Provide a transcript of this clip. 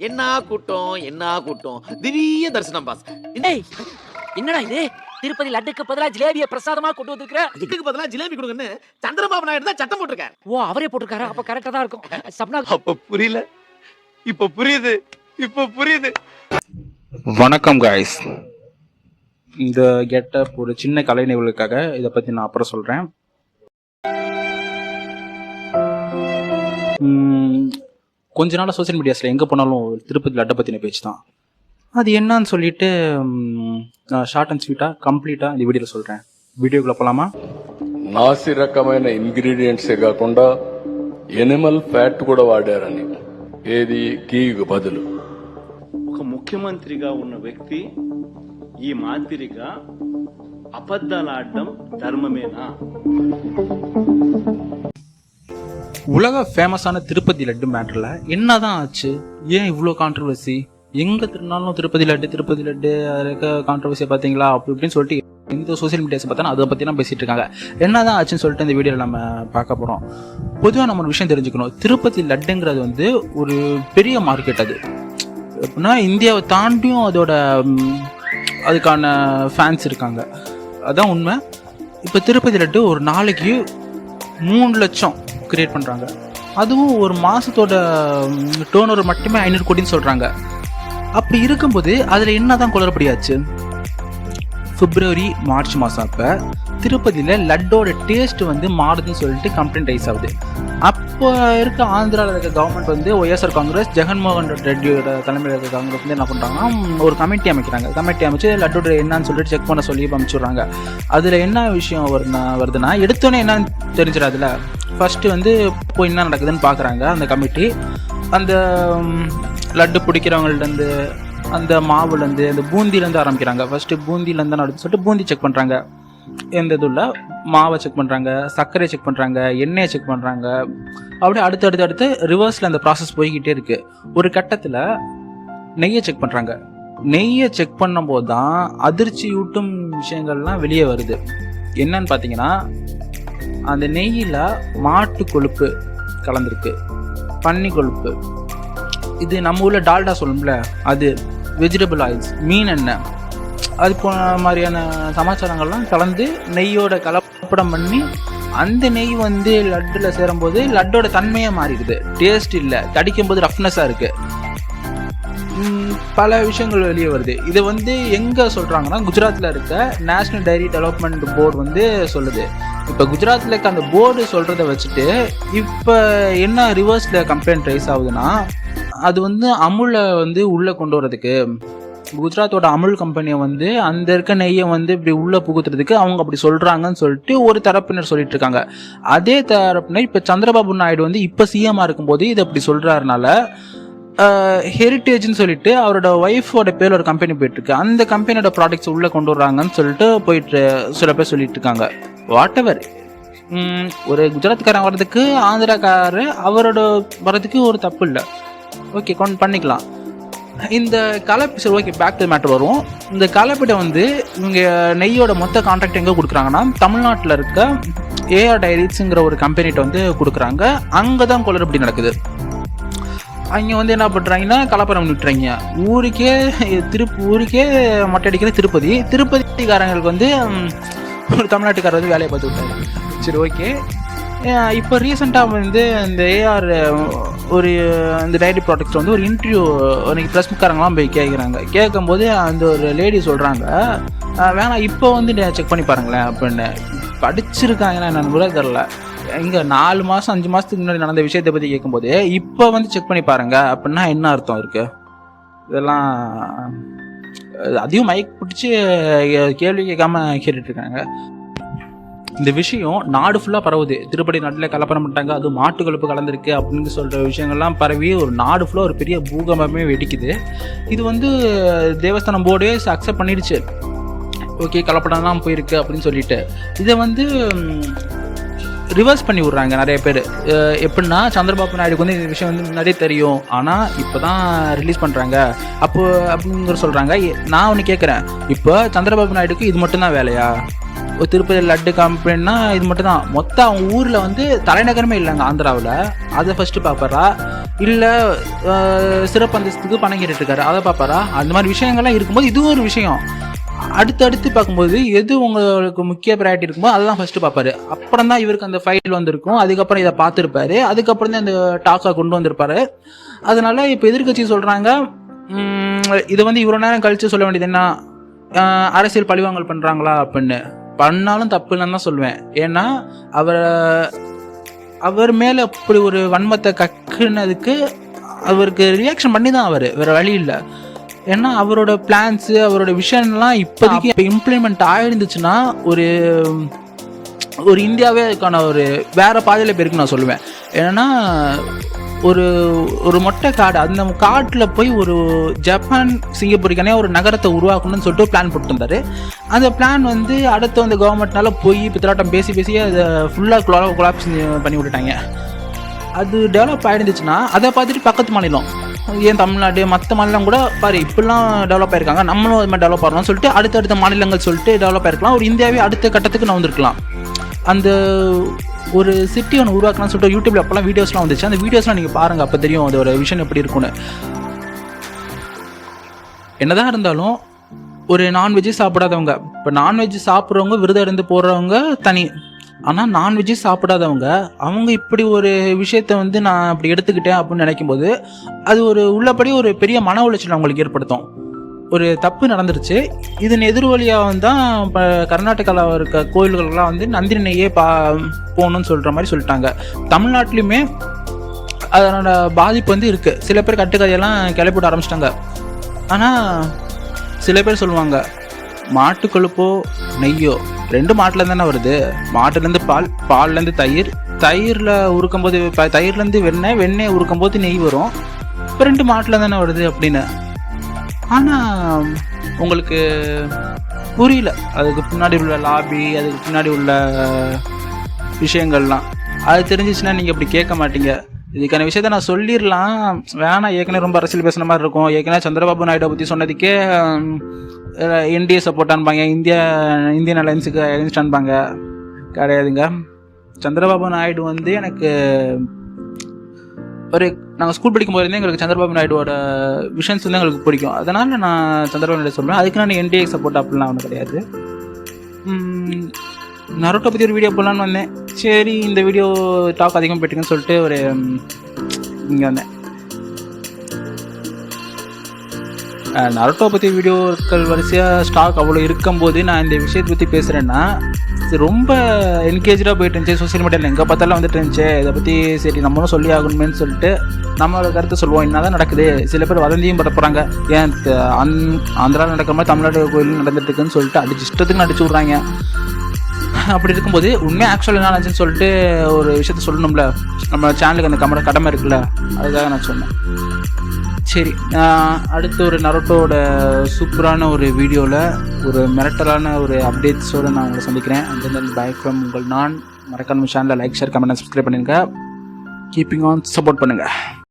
என்ன கூட்டம் திவ்ய தரிசனம் பாஸ். என்னடா இது? திருப்பதி லட்டுக்கு பதிலா ஜிலேபியை பிரசாதமா கொண்டு வந்திருக்கிற. இதுக்கு பதிலா ஜிலேபி கொடுங்கன்னு சந்திரபாபு நாயுடு தான் சட்டம் போட்டிருக்காரு. ஓ, அவரே போட்டிருக்காரா? அப்ப கரெக்டா தான் இருக்கும். சப்னா அப்ப புரியல, இப்ப புரியுது. வணக்கம் காய்ஸ். இந்த கெட்டப் ஒரு சின்ன கலை நிகழ்வுக்காக இதை பற்றி நான் அப்புறம் சொல்கிறேன். கொஞ்ச நாள் சோசியல் மீடியாஸில் எங்கே போனாலும் திருப்பதி லட்டை பற்றின பேச்சு தான். அது என்னன்னு சொல்லிட்டு ஷார்ட் அண்ட் ஸ்வீட்டாக கம்ப்ளீட்டாக இந்த வீடியோவில் சொல்கிறேன். వీడియోకి పోలామా? నాసి రకమైన ఇంగ్రీడియంట్సే కాకుండా ఎనిమల్ ఫ్యాట్ కూడా వాడారని. ఏది గీకు బదులు. ఒక ముఖ్యమంత్రిగా ఉన్న వ్యక్తి ఈ మాదిరిగా అబద్ధాలు ఆడడం ధర్మమేనా? உலக ஃபேமஸான திருப்பதி லட்டு மேட்டரில் என்னதான் ஆச்சு? ஏன் இவ்வளோ கான்ட்ரவர்சி? எங்கே திருநாளும் திருப்பதி லட்டு அதில் இருக்க கான்ட்ரவர்சியை பார்த்தீங்களா அப்படி இப்படின்னு சொல்லிட்டு எந்த சோசியல் மீடியாஸை பார்த்தா அதை பற்றி தான் பேசிகிட்டு இருக்காங்க. என்னதான் ஆச்சுன்னு சொல்லிட்டு இந்த வீடியோவில் நம்ம பார்க்க போகிறோம். பொதுவாக நம்ம ஒரு விஷயம் தெரிஞ்சுக்கணும். திருப்பதி லட்டுங்கிறது வந்து ஒரு பெரிய மார்க்கெட். அது எப்படின்னா இந்தியாவை தாண்டியும் அதுக்கான ஃபேன்ஸ் இருக்காங்க. அதுதான் உண்மை. இப்போ திருப்பதி லட்டு ஒரு நாளைக்கு 3 லட்சம் கிரியேட் பண்ணுறாங்க. அதுவும் ஒரு மாதத்தோட டேர்ன் ஓவர் மட்டுமே 500 கோடின்னு சொல்கிறாங்க. அப்படி இருக்கும்போது அதில் என்ன தான் குளறுபடியாச்சு? பிப்ரவரி மார்ச் மாதம் அப்போ திருப்பதியில் லட்டோட டேஸ்ட் வந்து மாறுதுன்னு சொல்லிட்டு கம்ப்ளைண்ட் ரைஸ் ஆகுது. அப்போ இருக்க ஆந்திராவில் இருக்க கவர்மெண்ட் வந்து ஒய்எஸ்ஆர் காங்கிரஸ் ஜெகன்மோகன் ரெட்டியோட தலைமையில் இருக்க காங்கிரஸ் வந்து என்ன பண்ணுறாங்கன்னா ஒரு கமிட்டி அமைக்கிறாங்க. கமிட்டி அமைச்சு லட்டோட என்னன்னு சொல்லிட்டு செக் பண்ண சொல்லி அமைச்சுடுறாங்க. அதில் என்ன விஷயம் வருதுன்னா எடுத்தோன்னே என்னன்னு தெரிஞ்சிடாதுல. ஃபர்ஸ்ட்டு வந்து இப்போ என்ன நடக்குதுன்னு பார்க்குறாங்க அந்த கமிட்டி. அந்த லட்டு பிடிக்கிறவங்கள்டேருந்து அந்த மாவுலேருந்து அந்த பூந்திலேருந்து ஆரம்பிக்கிறாங்க. ஃபஸ்ட்டு பூந்திலேருந்து நடந்து சொல்லிட்டு பூந்தி செக் பண்ணுறாங்க. எந்த இதுல மாவை செக் பண்ணுறாங்க, சர்க்கரையை செக் பண்ணுறாங்க, எண்ணெயை செக் பண்ணுறாங்க. அப்படியே அடுத்து ரிவர்ஸில் அந்த ப்ராசஸ் போய்கிட்டே இருக்குது. ஒரு கட்டத்தில் நெய்யை செக் பண்ணுறாங்க. நெய்யை செக் பண்ணும்போது தான் அதிர்ச்சியூட்டும் விஷயங்கள்லாம் வெளியே வருது. என்னன்னு பார்த்தீங்கன்னா அந்த நெய்யில் மாட்டு கொழுப்பு கலந்துருக்கு, பன்னி கொழுப்பு. இது நம்ம ஊரில் டால்டா சொல்லணும்ல, அது வெஜிடபிள் ஆயில்ஸ், மீன் எண்ணெய், அது போன மாதிரியான சமாச்சாரங்கள்லாம் கலந்து நெய்யோட கலப்படம் பண்ணி அந்த நெய் வந்து லட்டில் சேரும்போது லட்டோட தன்மையாக மாறிடுது. டேஸ்ட் இல்லை, கடிக்கும்போது ரஃப்னஸாக இருக்குது. பல விஷயங்கள் வெளியே வருது. இதை வந்து எங்கே சொல்கிறாங்கன்னா குஜராத்தில் இருக்க நேஷ்னல் டைரி டெவலப்மெண்ட் போர்டு வந்து சொல்லுது. இப்போ குஜராத்தில் இருக்க அந்த போர்டு சொல்கிறத வச்சுட்டு இப்போ என்ன ரிவர்ஸில் கம்ப்ளைண்ட் ரைஸ் ஆகுதுன்னா அது வந்து அமுலை வந்து உள்ளே கொண்டு வரதுக்கு, குஜராத்தோட அமுல் கம்பெனியை வந்து அந்த இருக்க நெய்யை வந்து இப்படி உள்ளே புகுத்துறதுக்கு அவங்க அப்படி சொல்கிறாங்கன்னு சொல்லிட்டு ஒரு தரப்பினர் சொல்லிட்டு இருக்காங்க. அதே தரப்பினர் இப்போ சந்திரபாபு நாயுடு வந்து இப்போ சிஎம்மாக இருக்கும்போது இதை அப்படி சொல்கிறாருனால ஹெரிட்டேஜ்னு சொல்லிட்டு அவரோட ஒய்ஃபோட பேர் ஒரு கம்பெனி போயிட்டுருக்கு. அந்த கம்பெனியோட ப்ராடக்ட்ஸ் உள்ளே கொண்டு வர்றாங்கன்னு சொல்லிட்டு போயிட்டு சில பேர் சொல்லிட்டு இருக்காங்க. வாட் எவர், ஒரு குஜராத்காரன் வர்றதுக்கு ஆந்திராக்காரர் அவரோட வர்றதுக்கு ஒரு தப்பு இல்லை. ஓகே, பண்ணிக்கலாம். இந்த கலப்பி சரி, ஓகே, பேக் டு மேட்டர் வருவோம். இந்த கலப்பிட வந்து இவங்க நெய்யோட மொத்த கான்ட்ராக்ட் எங்கே கொடுக்குறாங்கன்னா தமிழ்நாட்டில் இருக்க ஏஆர் டைரிஸ்ங்கிற ஒரு கம்பெனிகிட்ட வந்து கொடுக்குறாங்க. அங்கே தான் குளறுபடி நடக்குது. அவங்க வந்து என்ன பண்ணுறாங்கன்னா கலப்படம் விட்டுறாங்க. ஊருக்கே மொட்டை அடிக்கிற திருப்பதிக்காரங்களுக்கு வந்து ஒரு தமிழ்நாட்டுக்காரர் வந்து வேலையை பார்த்து விட்டாங்க. சரி, ஓகே. இப்போ ரீசெண்டாக வந்து இந்த ஏஆர் ஒரு இந்த டைரி ப்ராடக்ட்ஸ் வந்து ஒரு இன்டர்வியூ இன்னைக்கு ப்ரெஸ்காரங்களாம் போய் கேட்கும்போது அந்த ஒரு லேடி சொல்கிறாங்க, வேணாம் இப்போ வந்து செக் பண்ணி பாருங்களேன் அப்படின்னு. படிச்சிருக்காங்கன்னா என்னன்னு கூட தெரில. இங்கே 4 மாதம் 5 மாதத்துக்கு முன்னாடி நடந்த விஷயத்தை பற்றி கேட்கும்போது இப்போ வந்து செக் பண்ணி பாருங்க அப்படின்னா என்ன அர்த்தம் இருக்குது? இதெல்லாம் அதையும் மைக் பிடிச்சி கேள்வி கேட்காம கேட்டுட்ருக்காங்க. இந்த விஷயம் நாடு ஃபுல்லாக பரவுது. திருப்பதி நாட்டில் கலப்படம் பண்ணிட்டாங்க, அது மாட்டு கொழுப்பு கலந்துருக்கு அப்படின்னு சொல்கிற விஷயங்கள்லாம் பரவி ஒரு நாடு ஃபுல்லாக ஒரு பெரிய பூகம்பமே வெடிக்குது. இது வந்து தேவஸ்தானம் போர்டே அக்செப்ட் பண்ணிடுச்சு. ஓகே, கலப்படம் தான் போயிருக்கு அப்படின்னு சொல்லிட்டு இதை வந்து ரிவர்ஸ் பண்ணி விட்றாங்க நிறைய பேர். எப்படின்னா சந்திரபாபு நாயுடுக்கு வந்து இந்த விஷயம் வந்து முன்னாடியே தெரியும், ஆனால் இப்போ தான் ரிலீஸ் பண்ணுறாங்க அப்படிங்கிற சொல்கிறாங்க. நான் ஒன்று கேட்குறேன், இப்போ சந்திரபாபு நாயுடுக்கு இது மட்டும்தான் வேலையா? ஒரு திருப்பதி லட்டு கம்பெனின்னா இது மட்டும் தான். மொத்தம் அவங்க ஊரில் வந்து தலைநகரமே இல்லைங்க ஆந்திராவில், அதை ஃபஸ்ட்டு பார்ப்பாரா? இல்லை சிறப்பு அந்தஸ்துக்கு பணம் கேட்டுட்டு இருக்காரு, அதை பார்ப்பாரா? அந்த மாதிரி விஷயங்கள்லாம் இருக்கும்போது இதுவும் ஒரு விஷயம். அடுத்து பார்க்கும்போது எது உங்களுக்கு முக்கிய ப்ரையாரிட்டி இருக்கும்போது அதெல்லாம் ஃபஸ்ட்டு பார்ப்பாரு. அப்புறம் தான் இவருக்கு அந்த ஃபைல் வந்திருக்கும், அதுக்கப்புறம் இதை பார்த்துருப்பாரு, அதுக்கப்புறம் தான் இந்த டாக்கை கொண்டு வந்திருப்பாரு. அதனால இப்போ எதிர்கட்சி சொல்கிறாங்க இதை வந்து இவ்வளோ நேரம் கழித்து சொல்ல வேண்டியது என்ன, அரசியல் பழிவாங்கல் பண்ணுறாங்களா அப்படின்னு. பண்ணாலும் தப்பு இல்லைன்னு தான் சொல்லுவேன். ஏன்னா அவர் மேலே அப்படி ஒரு வன்மத்தை கக்குனதுக்கு அவருக்கு ரியாக்ஷன் பண்ணி தான் அவர், வேறு வழி இல்லை. ஏன்னா அவரோட பிளான்ஸு அவரோட விஷயம்லாம் இப்போதைக்கு இப்போ இம்ப்ளிமெண்ட் ஆகிருந்துச்சுன்னா ஒரு இந்தியாவே அதுக்கான ஒரு வேறு பாதையில் போயிருக்கு நான் சொல்லுவேன். ஏன்னா ஒரு மொட்டை காடு, அந்த காட்டில் போய் ஒரு ஜப்பான் சிங்கப்பூருக்கானே ஒரு நகரத்தை உருவாக்கணும்னு சொல்லிட்டு பிளான் போட்டுருந்தாரு. அந்த பிளான் வந்து அடுத்து வந்து கவர்மெண்ட்னால போய் பித்தலாட்டம் பேசி அதை ஃபுல்லாக கொலாப்ஸ் பண்ணி விட்டுட்டாங்க. அது டெவலப் ஆகிருந்துச்சுன்னா அதை பார்த்துட்டு பக்கத்து மாநிலம், ஏன் தமிழ்நாடு மற்ற மாநிலம் கூட பாரு இப்படிலாம் டெவலப் ஆகிருக்காங்க, நம்மளும் அது மாதிரி டெவலப் ஆகணும்னு சொல்லிட்டு அடுத்தடுத்த மாநிலங்கள் சொல்லிட்டு டெவலப் ஆகிருக்கலாம். ஒரு இந்தியாவே அடுத்த கட்டத்துக்கு நான் வந்திருக்கலாம். அந்த ஒரு சிட்டி ஒன்று உருவாக்கணும்னு சொல்லிட்டு யூடியூப்ல அப்போல்லாம் வீடியோஸ்லாம் வந்துச்சு. அந்த வீடியோஸ்லாம் நீங்கள் பாருங்கள், அப்போ தெரியும் அதோட விஷன் எப்படி இருக்குன்னு. என்னதான் இருந்தாலும் ஒரு நான்வெஜ்ஜு சாப்பிடாதவங்க, இப்போ நான்வெஜ் சாப்பிட்றவங்க விரதம் இருந்து போடுறவங்க தனி, ஆனால் நான்வெஜ்ஜு சாப்பிடாதவங்க அவங்க இப்படி ஒரு விஷயத்த வந்து நான் அப்படி எடுத்துக்கிட்டேன் அப்படின்னு நினைக்கும் போது அது ஒரு உள்ளபடி ஒரு பெரிய மன உளைச்சல் அவங்களுக்கு ஏற்படுத்தும். ஒரு தப்பு நடந்துருச்சு, இதன் எதிர்வழியாக தான் இப்போ கர்நாடகாவில் இருக்க கோயில்கள்லாம் வந்து நந்தினி நெய்யே போகணும்னு சொல்கிற மாதிரி சொல்லிட்டாங்க. தமிழ்நாட்டிலையுமே அதனோட பாதிப்பு வந்து இருக்குது. சில பேர் கட்டுக்கதையெல்லாம் கிளப்பிவிட ஆரம்பிச்சிட்டாங்க. ஆனால் சில பேர் சொல்லுவாங்க மாட்டு கொழுப்போ நெய்யோ ரெண்டு மாட்டில் தானே வருது, மாட்டுலேருந்து பால்லேருந்து தயிரில் உருக்கும்போது தயிர்லேருந்து வெண்ணெய் உருக்கும்போது நெய் வரும், இப்போ ரெண்டு மாட்டில் தானே வருது அப்படின்னு. ஆனால் உங்களுக்கு புரியல அதுக்கு பின்னாடி உள்ள லாபி, அதுக்கு பின்னாடி உள்ள விஷயங்கள்லாம். அது தெரிஞ்சிச்சுன்னா நீங்கள் இப்படி கேட்க மாட்டீங்க. இதுக்கான விஷயத்த நான் சொல்லிடலாம் வேணாம், ஏற்கனவே ரொம்ப அரசியல் பேசுன மாதிரி இருக்கும். ஏற்கனவே சந்திரபாபு நாயுடு பற்றி சொன்னதுக்கே என்டிஏ சப்போர்ட் அனுப்பாங்க, இந்தியன் அலையன்ஸுக்கு அகைன்ஸ்ட் அனுப்பாங்க. கிடையாதுங்க. சந்திரபாபு நாயுடு வந்து எனக்கு நாங்கள் ஸ்கூல் படிக்கும் போது எங்களுக்கு சந்திரபாபு நாயுடுவோட விஷன்ஸ் வந்து எங்களுக்கு பிடிக்கும். அதனால் நான் சந்திரபாபு நாயுடு சொல்லுவேன். அதுக்கு நான் என்டிஏ சப்போர்ட் அப்படிலாம் ஒன்றும் கிடையாது. நருட்டோ பற்றி ஒரு வீடியோ போடலான்னு வந்தேன். சரி இந்த வீடியோ டாக் அதிகமாக போயிட்டுங்கன்னு சொல்லிட்டு ஒரு இங்கே வந்தேன். நருட்டோ பற்றி வீடியோக்கள் வரிசையாக ஸ்டாக் அவ்வளோ இருக்கும்போது நான் இந்த விஷயத்தை பற்றி பேசுகிறேன்னா ரொம்ப என்கேஜாக போயிட்டு இருந்துச்சு. சோசியல் மீடியாவில் எங்கே பார்த்தாலும் வந்துட்டு இருந்துச்சு. இதை பற்றி சரி நம்மளும் சொல்லி ஆகணுமேனு சொல்லிட்டு நம்மளோட கருத்தை சொல்லுவோம். என்ன தான் நடக்குது, சில பேர் வதந்தியும் பரப்புறாங்க. ஏன் ஆந்திராவில் நடக்கிற மாதிரி தமிழ்நாடு கோயிலும் நடந்துட்டு இருக்குன்னு சொல்லிட்டு இஷ்டத்துக்கு நடிச்சு விட்றாங்க. அப்படி இருக்கும்போது உண்மையாக ஆக்சுவல் என்ன ஆச்சுன்னு சொல்லிட்டு ஒரு விஷயத்த சொல்லணும்ல, நம்ம சேனலுக்கு அந்த கடமை இருக்குல்ல, அதுக்காக நான் சொன்னேன். சரி, அடுத்து ஒரு நருட்டோட சூப்பரான ஒரு வீடியோவில் ஒரு மிரட்டலான ஒரு அப்டேட்ஸோடு நான் உங்களை சந்திக்கிறேன். அண்ட் பை ஃப்ரம் உங்கள் நான். மறக்காம சேனலில் லைக் ஷேர் கமெண்ட் சப்ஸ்கிரைப் பண்ணுங்கள். கீப்பிங் ஆன் சப்போர்ட் பண்ணுங்கள்.